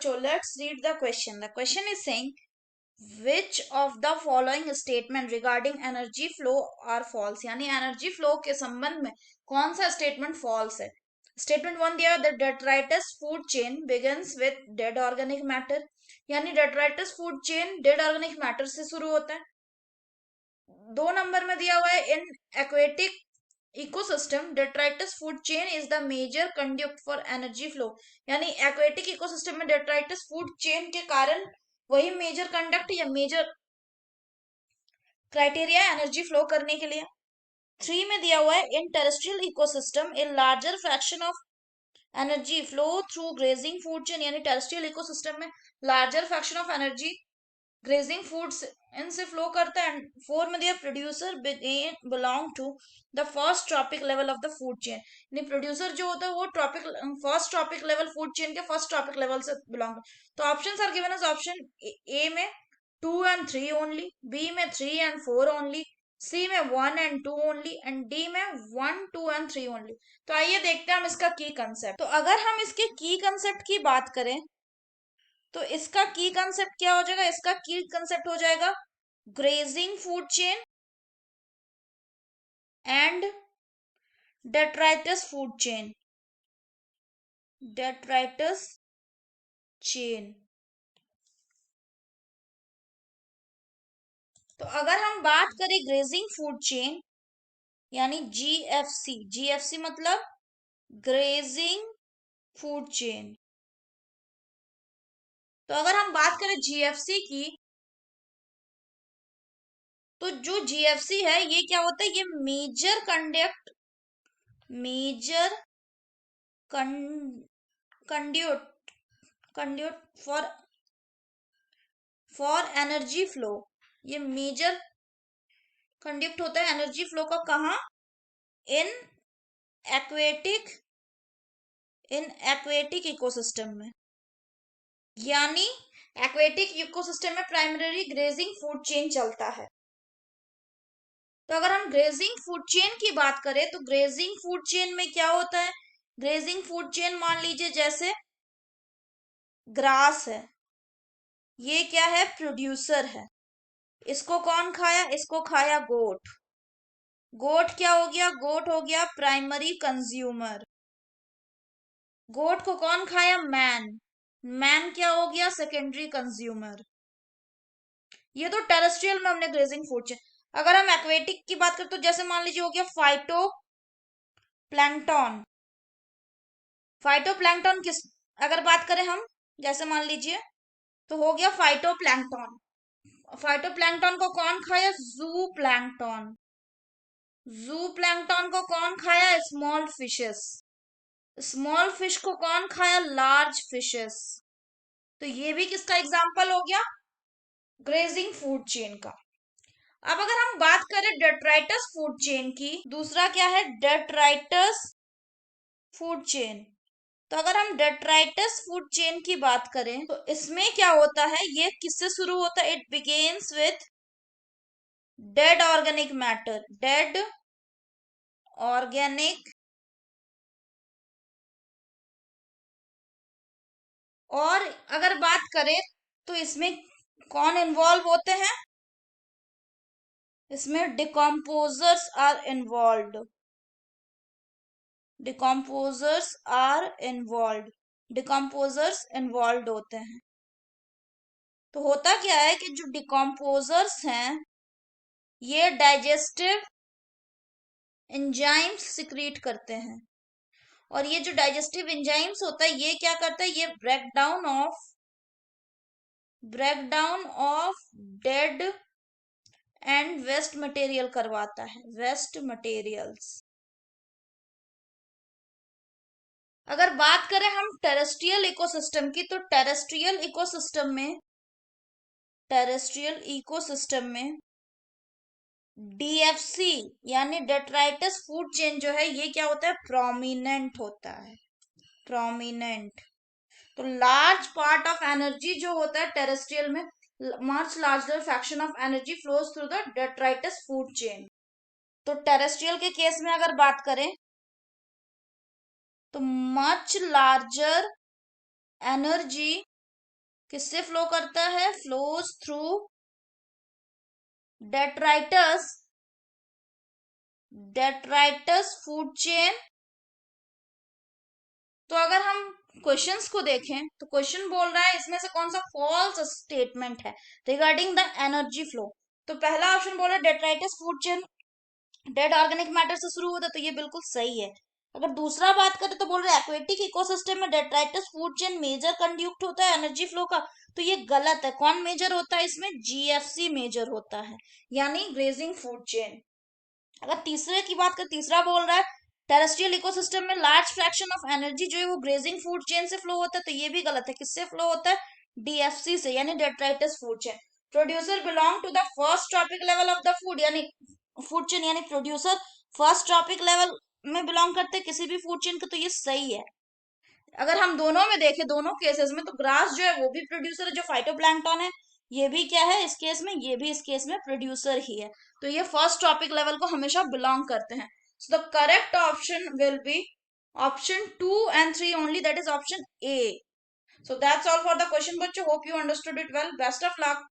Cho, let's read the question. The question is saying, which of the following statement regarding energy flow are false? यानी energy flow के संबंध में कौन सा statement false है? Statement one दिया, the detritus food chain begins with dead organic matter, यानी detritus food chain dead organic matter से शुरू होता है. 2 नंबर में दिया हुआ है, in aquatic ecosystem detritus food chain is the major conduct for energy flow, यानी एक्वेटिक इकोसिस्टम में डेट्राइटस फूड चेन के कारण वही मेजर कंडक्ट या मेजर क्राइटेरिया एनर्जी फ्लो करने के लिए. 3 में दिया हुआ है, in terrestrial ecosystem a larger fraction of energy flow through grazing food chain, यानी टेरेस्ट्रियल इकोसिस्टम में larger fraction of energy grazing foods इनसे फ्लो करता है. 4 में दिया, producer belong to the first trophic level of the food chain, यानी producer जो होता है वो first trophic level food chain के फर्स्ट ट्रॉपिक लेवल से बिलोंग. तो option are given as option A में 2 and 3 ओनली, बी में 3 and 4 ओनली, सी में 1 and 2 ओनली एंड डी में 1, 2 and 3 ओनली. तो आइए देखते हैं हम इसका की कंसेप्ट. तो अगर हम इसके की कंसेप्ट की बात करें तो इसका की कंसेप्ट क्या हो जाएगा? इसका की कंसेप्ट हो जाएगा grazing food chain and detritus food chain. Detritus chain. तो अगर हम बात करें ग्रेजिंग फूड चेन यानी जीएफसी, जीएफसी मतलब ग्रेजिंग फूड चेन. तो अगर हम बात करें जीएफसी की, तो जो जीएफसी है ये क्या होता है? ये major conduit for energy flow. ये मेजर कंडक्ट होता है एनर्जी फ्लो का. कहा? इन एक्वेटिक इकोसिस्टम में, यानी एक्वेटिक इकोसिस्टम में प्राइमरी ग्रेजिंग फूड चेन चलता है. तो अगर हम ग्रेजिंग फूड चेन की बात करें तो ग्रेजिंग फूड चेन में क्या होता है? ग्रेजिंग फूड चेन मान लीजिए जैसे ग्रास है, ये क्या है? प्रोड्यूसर है. इसको कौन खाया? इसको खाया गोट. गोट क्या हो गया? गोट हो गया प्राइमरी कंज्यूमर. गोट को कौन खाया? मैन. मैन क्या हो गया? Secondary consumer. ये तो टेरेस्ट्रियल में हमने ग्रेजिंग फूड चेन. अगर हम एक्वेटिक की बात करें तो जैसे मान लीजिए हो गया फाइटो प्लैंकटन. फाइटो प्लैंकटन किस अगर बात करें हम, जैसे मान लीजिए तो हो गया फाइटो प्लैंकटन. फाइटो प्लैंकटन को कौन खाया? जू प्लैंकटन. जू प्लैंकटन को कौन खाया? Small fishes. स्मॉल फिश को कौन खाया? Large fishes. तो ये भी किसका एग्जाम्पल हो गया? ग्रेजिंग फूड चेन का. अब अगर हम बात करें डेट्राइटस फूड चेन की, दूसरा क्या है? Detritus food chain. तो अगर हम डेट्राइटस फूड चेन की बात करें तो इसमें क्या होता है? ये किससे शुरू होता है? It begins with dead organic matter. Dead organic और अगर बात करें तो इसमें कौन इन्वॉल्व होते हैं? इसमें decomposers are involve. Decomposers are involve. Decomposers involve होते हैं. तो होता क्या है कि जो डिकम्पोजर्स हैं ये डाइजेस्टिव एंजाइम्स सिक्रीट करते हैं. और ये जो डाइजेस्टिव एंजाइम्स होता है ये क्या करता है? ये breakdown of dead end waste material करवाता है. Waste materials. अगर बात करें हम टेरेस्ट्रियल इकोसिस्टम की, तो टेरेस्ट्रियल इकोसिस्टम में डीएफसी यानी डेट्राइटस फूड चेन जो है ये क्या होता है? प्रोमिनेंट होता है. प्रोमिनेंट. तो लार्ज पार्ट ऑफ एनर्जी जो होता है टेरेस्ट्रियल में, much larger fraction of energy flows through the detritus food chain. तो टेरेस्ट्रियल के केस में अगर बात करें तो मच लार्जर एनर्जी किससे फ्लो करता है? Flows through detritus food chain. तो अगर हम क्वेश्चंस को देखें तो क्वेश्चन बोल रहा है इसमें से कौन सा फॉल्स स्टेटमेंट है रिगार्डिंग द एनर्जी फ्लो। तो पहला ऑप्शन बोल रहा है detritus food chain dead organic matter से शुरू होता है, तो ये बिल्कुल सही है। अगर दूसरा बात करें तो बोल रहे एक्वेटिक इकोसिस्टम में डेट्राइटस फूड चेन मेजर कंड्यूक्ट होता है एनर्जी फ्लो का, तो ये गलत है। कौन मेजर होता है इसमें? जीएफसी मेजर होता है, यानी ग्रेजिंग फूड चेन। अगर तीसरे की बात करें, तीसरा बोल रहा है टेरेस्ट्रियल इकोसिस्टम में लार्ज फ्रैक्शन ऑफ एनर्जी जो है वो ग्रेजिंग फूड चेन से फ्लो होता है, तो ये भी गलत है। किससे फ्लो होता है? डीएफसी से, यानी detritus food chain. Producer belong to the first trophic level of the food, यानी फूड चेन, यानी प्रोड्यूसर फर्स्ट ट्रॉपिक लेवल में बिलोंग करते हैं किसी भी फूड चेन का, तो ये सही है। अगर हम दोनों में देखें, दोनों केसेस में, तो ग्रास जो है वो भी प्रोड्यूसर है, जो फाइटोप्लैंक्टन है ये भी क्या है इस केस में? ये भी इस केस में प्रोड्यूसर ही है। तो ये फर्स्ट टॉपिक लेवल को हमेशा बिलोंग करते हैं। So the correct option will be option 2 and 3 only, that is option A. So that's all for the question बच्चों, hope you understood it well. Best of luck.